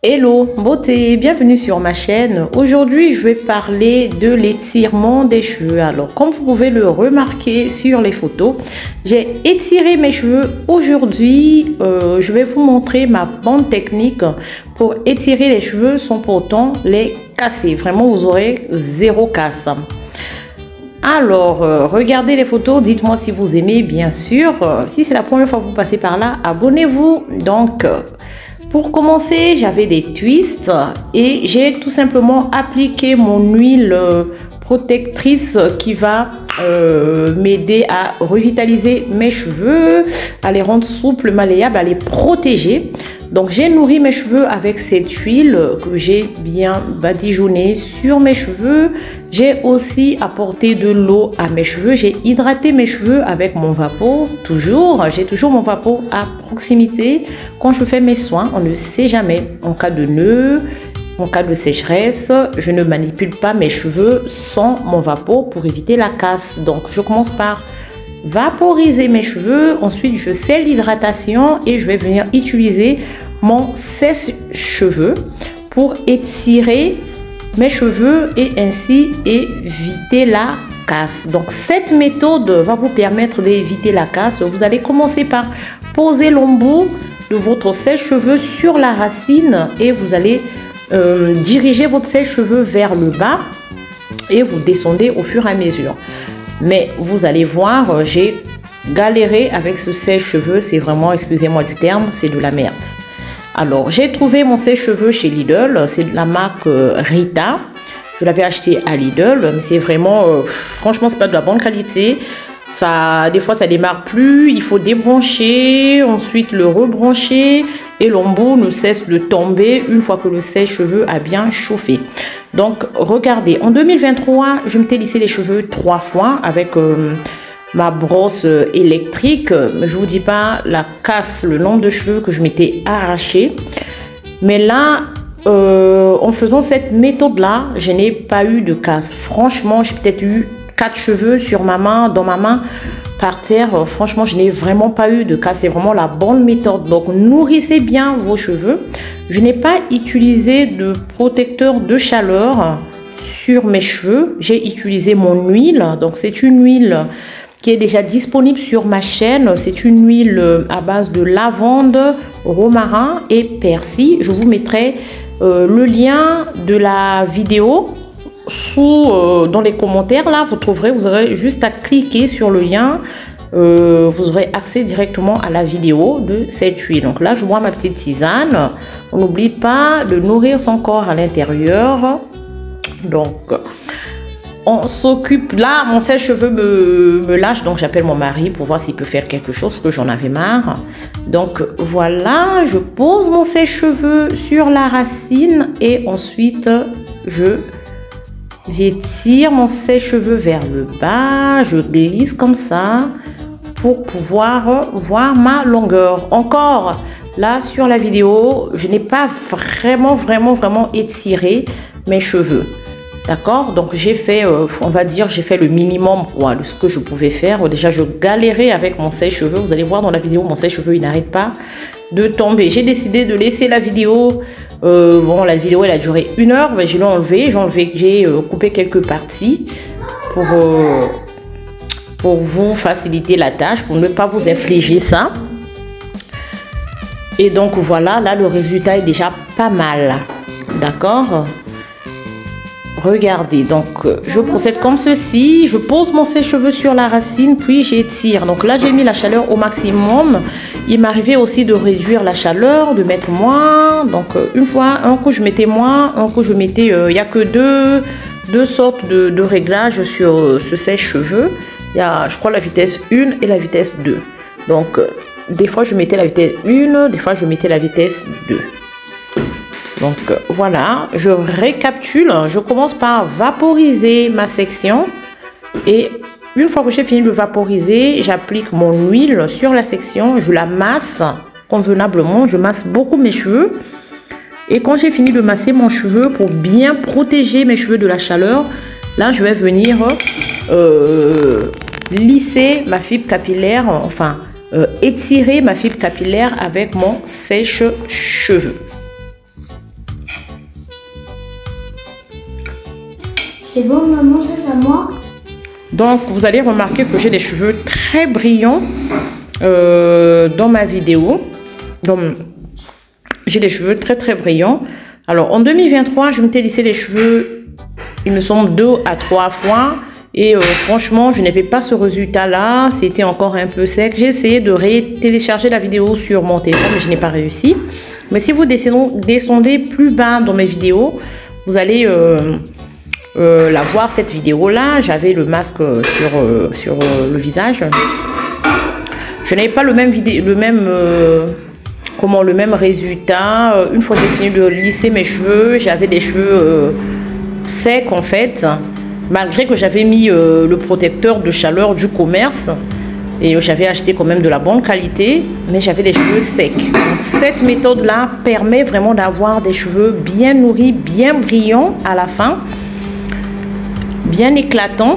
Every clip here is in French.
Hello beauté, bienvenue sur ma chaîne. Aujourd'hui je vais parler de l'étirement des cheveux. Alors comme vous pouvez le remarquer sur les photos, j'ai étiré mes cheveux. Aujourd'hui je vais vous montrer ma bonne technique pour étirer les cheveux sans pourtant les casser. Vraiment vous aurez zéro casse. Alors regardez les photos, dites-moi si vous aimez bien sûr. Si c'est la première fois que vous passez par là, abonnez-vous. Donc pour commencer, j'avais des twists et j'ai tout simplement appliqué mon huile protectrice qui va m'aider à revitaliser mes cheveux, à les rendre souples, malléables, à les protéger. Donc j'ai nourri mes cheveux avec cette huile que j'ai bien badigeonnée sur mes cheveux. J'ai aussi apporté de l'eau à mes cheveux. J'ai hydraté mes cheveux avec mon vapeau. J'ai toujours mon vapeau à proximité. Quand je fais mes soins, on ne sait jamais. En cas de nœud, en cas de sécheresse, je ne manipule pas mes cheveux sans mon vapeau pour éviter la casse. Donc je commence par vaporiser mes cheveux, ensuite je scelle l'hydratation et je vais venir utiliser mon sèche-cheveux pour étirer mes cheveux et ainsi éviter la casse. Donc cette méthode va vous permettre d'éviter la casse. Vous allez commencer par poser l'embout de votre sèche-cheveux sur la racine et vous allez diriger votre sèche-cheveux vers le bas et vous descendez au fur et à mesure. Mais vous allez voir, j'ai galéré avec ce sèche-cheveux. C'est vraiment, excusez-moi du terme, c'est de la merde. Alors, j'ai trouvé mon sèche-cheveux chez Lidl. C'est de la marque Rita. Je l'avais acheté à Lidl, mais c'est vraiment, franchement, c'est pas de la bonne qualité. Des fois, ça démarre plus. Il faut débrancher, ensuite le rebrancher et l'embout ne cesse de tomber une fois que le sèche-cheveux a bien chauffé. Donc, regardez, en 2023, je m'étais lissé les cheveux 3 fois avec ma brosse électrique. Je vous dis pas la casse, le nombre de cheveux que je m'étais arraché. Mais là, en faisant cette méthode-là, je n'ai pas eu de casse. Franchement, j'ai peut-être eu 4 cheveux sur ma main, dans ma main, par terre. Franchement, je n'ai vraiment pas eu de casse. C'est vraiment la bonne méthode. Donc, nourrissez bien vos cheveux. Je n'ai pas utilisé de protecteur de chaleur sur mes cheveux. J'ai utilisé mon huile. Donc, c'est une huile qui est déjà disponible sur ma chaîne. C'est une huile à base de lavande, romarin et persil. Je vous mettrai le lien de la vidéo dans les commentaires. Là, vous aurez juste à cliquer sur le lien. Vous aurez accès directement à la vidéo de cette huile. Donc là, je bois ma petite tisane. On n'oublie pas de nourrir son corps à l'intérieur. Donc, on s'occupe. Là, mon sèche-cheveux me lâche. Donc, j'appelle mon mari pour voir s'il peut faire quelque chose, parce que j'en avais marre. Donc, voilà. Je pose mon sèche-cheveux sur la racine. Et ensuite, j'étire mon sèche-cheveux vers le bas. Je glisse comme ça pour pouvoir voir ma longueur. Encore, là, sur la vidéo, je n'ai pas vraiment étiré mes cheveux. D'accord? Donc, j'ai fait, on va dire, j'ai fait le minimum de ce que je pouvais faire. Déjà, je galérais avec mon sèche-cheveux. Vous allez voir dans la vidéo, mon sèche-cheveux, il n'arrête pas de tomber. J'ai décidé de laisser la vidéo. Bon, la vidéo, elle a duré 1 heure. Mais je l'ai enlevée. J'ai coupé quelques parties pour vous faciliter la tâche, pour ne pas vous infliger ça. Et donc, voilà. Là, le résultat est déjà pas mal. D'accord? Regardez, donc je procède comme ceci. Je pose mon sèche-cheveux sur la racine, puis j'étire. Donc là, j'ai mis la chaleur au maximum. Il m'arrivait aussi de réduire la chaleur, de mettre moins. Donc une fois, un coup je mettais moins, un coup je mettais... Il n'y a que deux sortes de réglages sur ce sèche-cheveux. Il y a, je crois, la vitesse 1 et la vitesse 2. Donc des fois, je mettais la vitesse 1, des fois, je mettais la vitesse 2. Donc voilà, je récapitule. Je commence par vaporiser ma section et une fois que j'ai fini de vaporiser, j'applique mon huile sur la section. Je la masse convenablement. Je masse beaucoup mes cheveux. Et quand j'ai fini de masser mon cheveu pour bien protéger mes cheveux de la chaleur, là je vais venir lisser ma fibre capillaire, enfin étirer ma fibre capillaire avec mon sèche-cheveux. C'est bon, maman, c'est à moi. Donc, vous allez remarquer que j'ai des cheveux très brillants dans ma vidéo. Donc, j'ai des cheveux très brillants. Alors, en 2023, je m'étais lissé les cheveux, il me semble, 2 à 3 fois. Et franchement, je n'avais pas ce résultat-là. C'était encore un peu sec. J'ai essayé de télécharger la vidéo sur mon téléphone, mais je n'ai pas réussi. Mais si vous descendez plus bas dans mes vidéos, vous allez la voir, cette vidéo-là. J'avais le masque sur le visage. Je n'avais pas le même résultat. Une fois que j'ai fini de lisser mes cheveux, j'avais des cheveux secs en fait. Malgré que j'avais mis le protecteur de chaleur du commerce et j'avais acheté quand même de la bonne qualité, mais j'avais des cheveux secs. Donc cette méthode-là permet vraiment d'avoir des cheveux bien nourris, bien brillants à la fin, bien éclatants,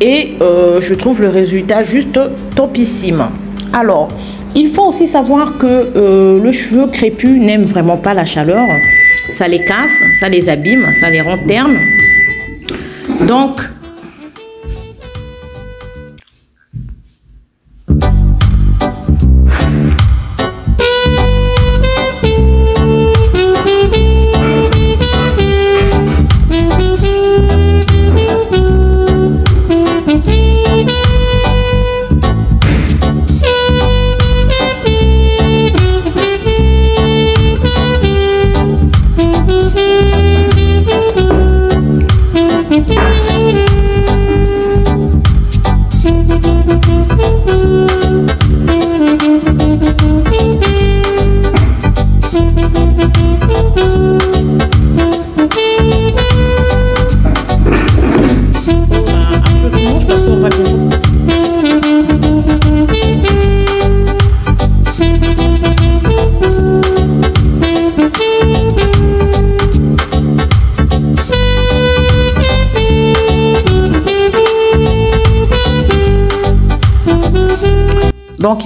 et je trouve le résultat juste topissime. Alors, il faut aussi savoir que le cheveu crépus n'aime vraiment pas la chaleur. Ça les casse, ça les abîme, ça les rend ternes. Donc,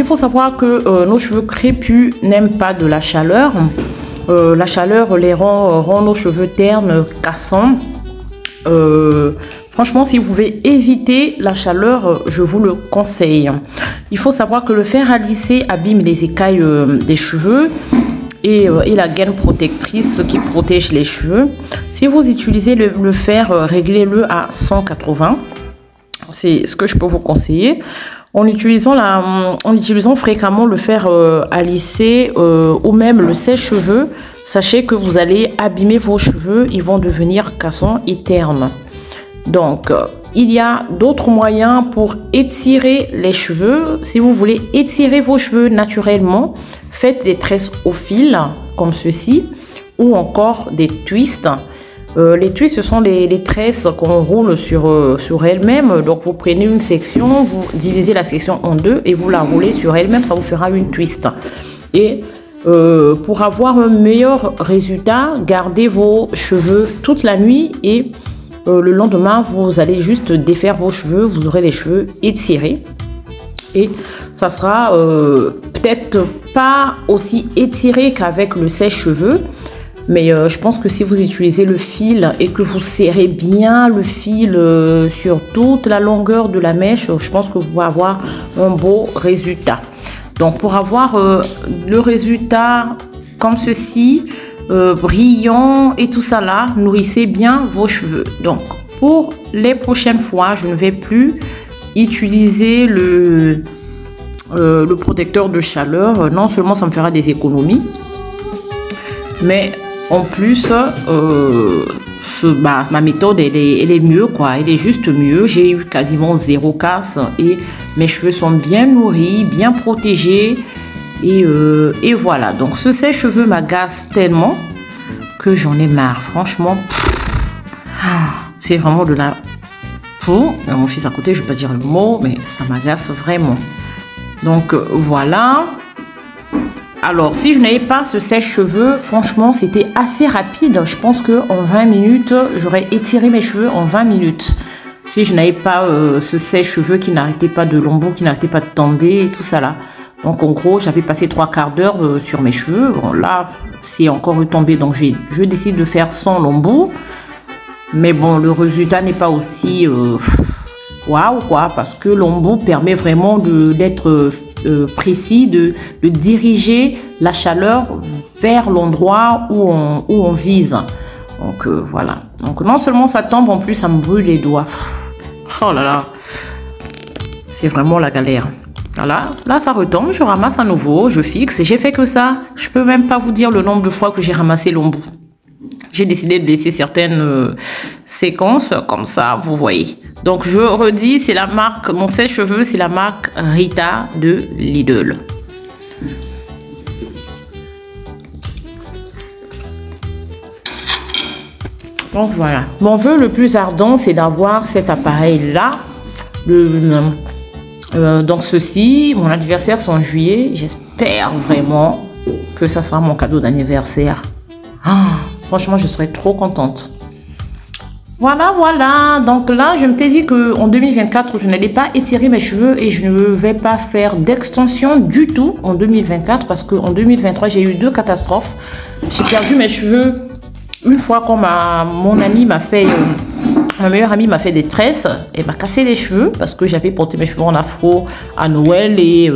il faut savoir que nos cheveux crépus n'aiment pas de la chaleur. La chaleur les rend nos cheveux ternes, cassants. Franchement, si vous pouvez éviter la chaleur, je vous le conseille. Il faut savoir que le fer à lisser abîme les écailles des cheveux et la gaine protectrice qui protège les cheveux. Si vous utilisez le fer, réglez-le à 180. C'est ce que je peux vous conseiller. En utilisant fréquemment le fer à lisser ou même le sèche-cheveux, sachez que vous allez abîmer vos cheveux, ils vont devenir cassants et ternes. Donc, il y a d'autres moyens pour étirer les cheveux. Si vous voulez étirer vos cheveux naturellement, faites des tresses au fil comme ceci ou encore des twists. Les twists, ce sont les tresses qu'on roule sur elles-mêmes. Donc, vous prenez une section, vous divisez la section en deux et vous la roulez sur elle-même. Ça vous fera une twist. Et pour avoir un meilleur résultat, gardez vos cheveux toute la nuit et le lendemain, vous allez juste défaire vos cheveux. Vous aurez les cheveux étirés. Et ça sera peut-être pas aussi étiré qu'avec le sèche-cheveux. Mais je pense que si vous utilisez le fil et que vous serrez bien le fil sur toute la longueur de la mèche, je pense que vous pouvez avoir un beau résultat. Donc pour avoir le résultat comme ceci, brillant et tout ça là, nourrissez bien vos cheveux. Donc pour les prochaines fois, je ne vais plus utiliser le protecteur de chaleur. Non seulement ça me fera des économies, mais en plus, ma méthode, elle est mieux, quoi. Elle est juste mieux. J'ai eu quasiment 0 casse et mes cheveux sont bien nourris, bien protégés. Et voilà. Donc, ce sèche-cheveux m'agace tellement que j'en ai marre. Franchement, c'est vraiment de la peau. Mon fils à côté, je ne vais pas dire le mot, mais ça m'agace vraiment. Donc, voilà. Alors, si je n'avais pas ce sèche-cheveux, franchement, c'était assez rapide. Je pense qu'en 20 minutes, j'aurais étiré mes cheveux en 20 minutes. Si je n'avais pas ce sèche-cheveux qui n'arrêtait pas de lambeaux, qui n'arrêtait pas de tomber et tout ça là. Donc, en gros, j'avais passé 3/4 d'heure sur mes cheveux. Bon, là, c'est encore retombé. Donc, je décide de faire sans lambeaux. Mais bon, le résultat n'est pas aussi waouh quoi, parce que l'embout permet vraiment d'être précis, de diriger la chaleur vers l'endroit où on vise. Donc voilà. Donc non seulement ça tombe, en plus ça me brûle les doigts. Oh là là. C'est vraiment la galère. Voilà, là ça retombe, je ramasse à nouveau, je fixe. J'ai fait que ça. Je peux même pas vous dire le nombre de fois que j'ai ramassé l'embout. J'ai décidé de laisser certaines séquences comme ça, vous voyez. Donc je redis, c'est la marque, mon sèche-cheveux, c'est la marque Rita de Lidl. Donc voilà. Mon vœu le plus ardent, c'est d'avoir cet appareil-là. Donc ceci, mon anniversaire c'est en juillet. J'espère vraiment que ça sera mon cadeau d'anniversaire. Ah, franchement, je serais trop contente. Voilà. Donc là, je me t'ai dit qu'en 2024, je n'allais pas étirer mes cheveux et je ne vais pas faire d'extension du tout en 2024 parce qu'en 2023, j'ai eu 2 catastrophes. J'ai perdu mes cheveux une fois quand mon ami m'a fait... ma meilleure amie m'a fait des tresses et m'a cassé les cheveux parce que j'avais porté mes cheveux en afro à Noël et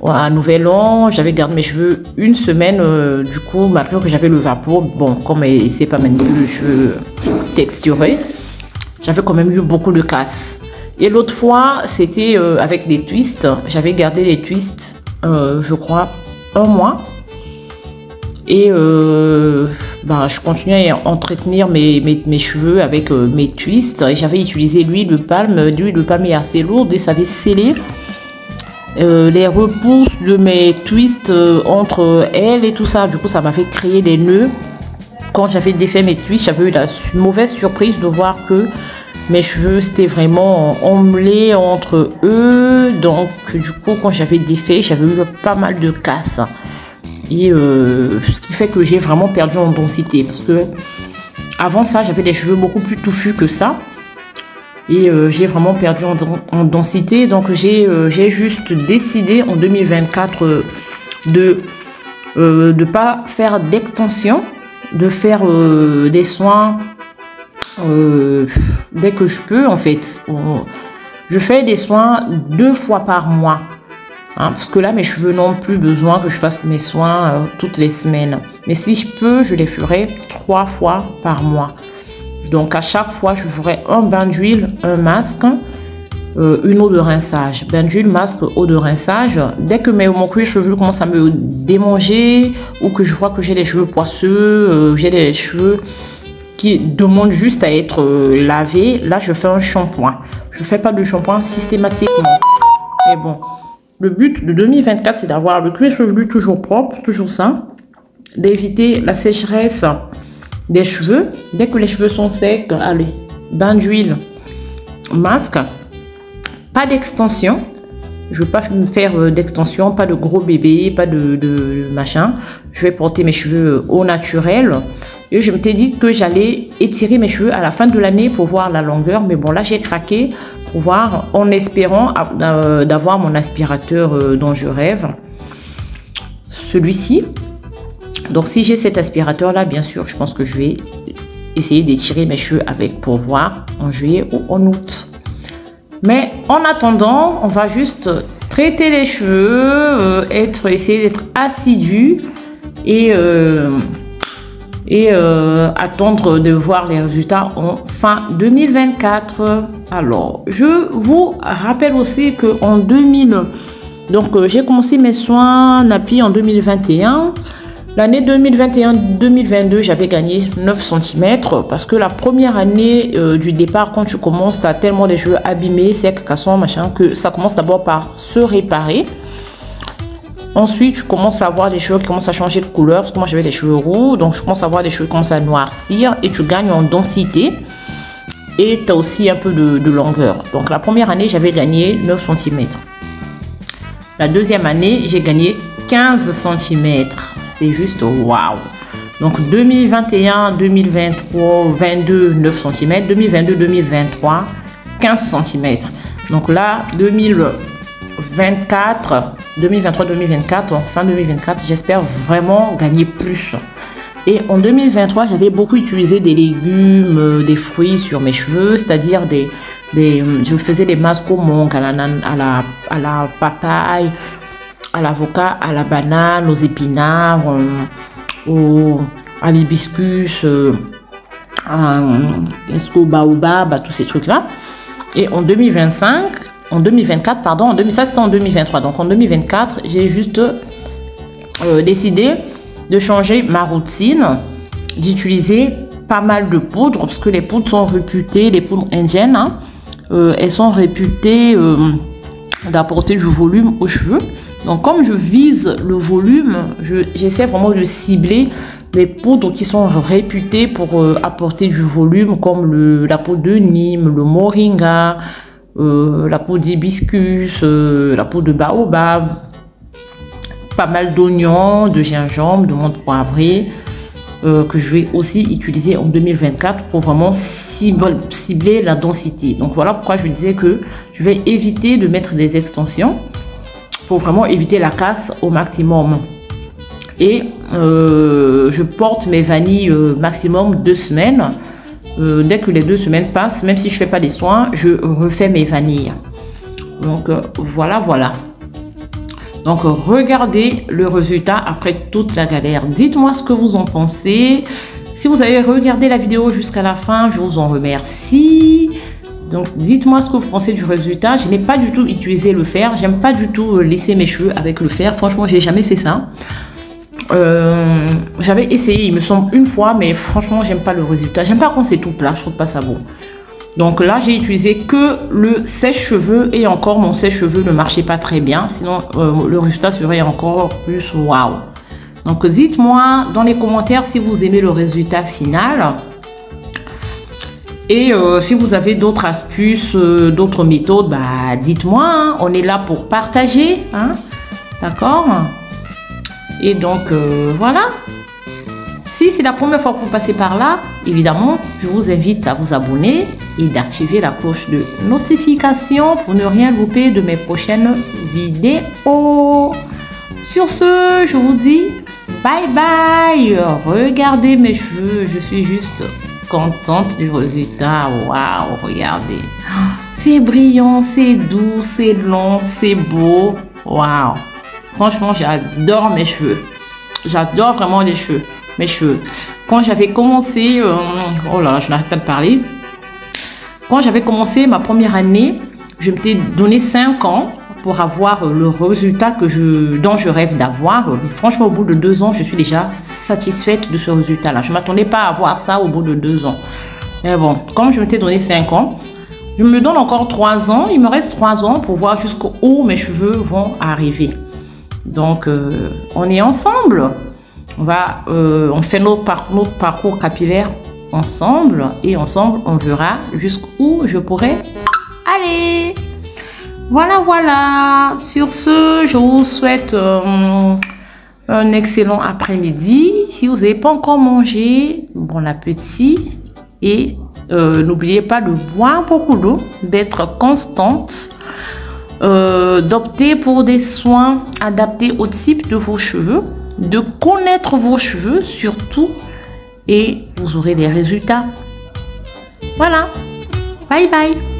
à Nouvel An. J'avais gardé mes cheveux une semaine. Du coup, malgré que j'avais le vapeau, bon, comme il sait pas manipuler les cheveux texturés, j'avais quand même eu beaucoup de casses. Et l'autre fois, c'était avec des twists. J'avais gardé les twists, je crois, 1 mois. Et je continuais à entretenir mes cheveux avec mes twists. J'avais utilisé l'huile de palme. L'huile de palme est assez lourde et ça avait scellé les repousses de mes twists entre elles et tout ça. Du coup, ça m'avait créé des nœuds. Quand j'avais défait mes twists, j'avais eu la mauvaise surprise de voir que mes cheveux c'était vraiment emmêlés entre eux. Donc, du coup, quand j'avais défait, j'avais eu pas mal de casses. Et ce qui fait que j'ai vraiment perdu en densité. Parce que avant ça, j'avais des cheveux beaucoup plus touffus que ça. Et j'ai vraiment perdu en densité. Donc j'ai juste décidé en 2024 de pas faire d'extension. De faire des soins dès que je peux en fait. Je fais des soins 2 fois par mois. Hein, parce que là, mes cheveux n'ont plus besoin que je fasse mes soins toutes les semaines. Mais si je peux, je les ferai 3 fois par mois. Donc, à chaque fois, je ferai un bain d'huile, un masque, une eau de rinçage. Bain d'huile, masque, eau de rinçage. Dès que mon cuir chevelu commence à me démanger ou que je vois que j'ai les cheveux poisseux, j'ai les cheveux qui demandent juste à être lavés, là, je fais un shampoing. Je ne fais pas de shampoing systématiquement. Mais bon... Le but de 2024, c'est d'avoir le cuir chevelu toujours propre, toujours sain, d'éviter la sécheresse des cheveux. Dès que les cheveux sont secs, allez, bain d'huile, masque, pas d'extension. Je ne veux pas me faire d'extension, pas de gros bébé, pas de machin. Je vais porter mes cheveux au naturel. Et je me t'ai dit que j'allais étirer mes cheveux à la fin de l'année pour voir la longueur. Mais bon, là, j'ai craqué pour voir en espérant d'avoir mon aspirateur dont je rêve. Celui-ci. Donc, si j'ai cet aspirateur-là, bien sûr, je pense que je vais essayer d'étirer mes cheveux avec pour voir en juillet ou en août. Mais en attendant, on va juste traiter les cheveux, essayer d'être assidu et attendre de voir les résultats en fin 2024. Alors, je vous rappelle aussi que en 2000, donc j'ai commencé mes soins nappies en 2021. L'année 2021-2022, j'avais gagné 9 cm parce que la première année du départ, quand tu commences, tu as tellement des cheveux abîmés, secs, cassants, machin, que ça commence d'abord par se réparer. Ensuite, tu commences à avoir des cheveux qui commencent à changer de couleur parce que moi j'avais des cheveux roux, donc je commence à avoir des cheveux qui commencent à noircir et tu gagnes en densité et tu as aussi un peu de longueur. Donc la première année, j'avais gagné 9 cm. La deuxième année, j'ai gagné 15 cm. C'est juste waouh. Donc 2021, 2023, 22, 9 cm. 2022, 2023, 15 cm. Donc là, 2023, 2024, fin 2024, j'espère vraiment gagner plus. Et en 2023, j'avais beaucoup utilisé des légumes, des fruits sur mes cheveux, c'est-à-dire je faisais des masques au mangue, à la papaye, à l'avocat, à la banane, aux épinards, à l'hibiscus, au baobab, tous ces trucs-là. Et en 2024, pardon, ça c'était en 2023. Donc en 2024, j'ai juste décidé de changer ma routine, d'utiliser pas mal de poudres, parce que les poudres sont réputées, les poudres indiennes, hein, elles sont réputées d'apporter du volume aux cheveux. Donc comme je vise le volume, j'essaie vraiment de cibler les poudres qui sont réputées pour apporter du volume, comme la poudre de Nîmes, le moringa, la poudre d'hibiscus, la poudre de baobab, pas mal d'oignons, de gingembre, de menthe poivrée, que je vais aussi utiliser en 2024 pour vraiment cibler la densité. Donc voilà pourquoi je disais que je vais éviter de mettre des extensions pour vraiment éviter la casse au maximum. Et je porte mes vanilles maximum 2 semaines. Dès que les 2 semaines passent, même si je fais pas des soins, je refais mes vanilles. Donc voilà. Donc regardez le résultat après toute la galère. Dites-moi ce que vous en pensez. Si vous avez regardé la vidéo jusqu'à la fin, je vous en remercie. Donc dites-moi ce que vous pensez du résultat. Je n'ai pas du tout utilisé le fer. J'aime pas du tout laisser mes cheveux avec le fer. Franchement, j'ai jamais fait ça. J'avais essayé, il me semble, une fois, mais franchement, j'aime pas le résultat. J'aime pas quand c'est tout plat. Je trouve pas ça beau. Donc là, j'ai utilisé que le sèche-cheveux et encore mon sèche-cheveux ne marchait pas très bien. Sinon, le résultat serait encore plus waouh. Donc dites-moi dans les commentaires si vous aimez le résultat final. Et si vous avez d'autres astuces, d'autres méthodes, bah dites-moi. Hein. On est là pour partager. Hein. D'accord? Et donc, voilà. Si c'est la première fois que vous passez par là, évidemment, je vous invite à vous abonner et d'activer la cloche de notification pour ne rien louper de mes prochaines vidéos. Sur ce, je vous dis bye bye. Regardez mes cheveux, je suis juste contente du résultat. Waouh, regardez. C'est brillant, c'est doux, c'est long, c'est beau. Waouh. Franchement, j'adore mes cheveux. J'adore vraiment les cheveux. Mes cheveux. Quand j'avais commencé, oh là là, je n'arrête pas de parler. Quand j'avais commencé ma première année, je m'étais donné 5 ans pour avoir le résultat dont je rêve d'avoir. Franchement, au bout de 2 ans, je suis déjà satisfaite de ce résultat-là. Je ne m'attendais pas à avoir ça au bout de 2 ans. Mais bon, comme je m'étais donné 5 ans, je me donne encore 3 ans. Il me reste 3 ans pour voir jusqu'où mes cheveux vont arriver. Donc, on est ensemble. On fait notre parcours capillaire ensemble et ensemble on verra jusqu'où je pourrais aller. Voilà. Sur ce, je vous souhaite un excellent après-midi. Si vous n'avez pas encore mangé, bon appétit. Et n'oubliez pas de boire beaucoup d'eau, d'être constante, d'opter pour des soins adaptés au type de vos cheveux, de connaître vos cheveux surtout, et vous aurez des résultats. Voilà. Bye bye.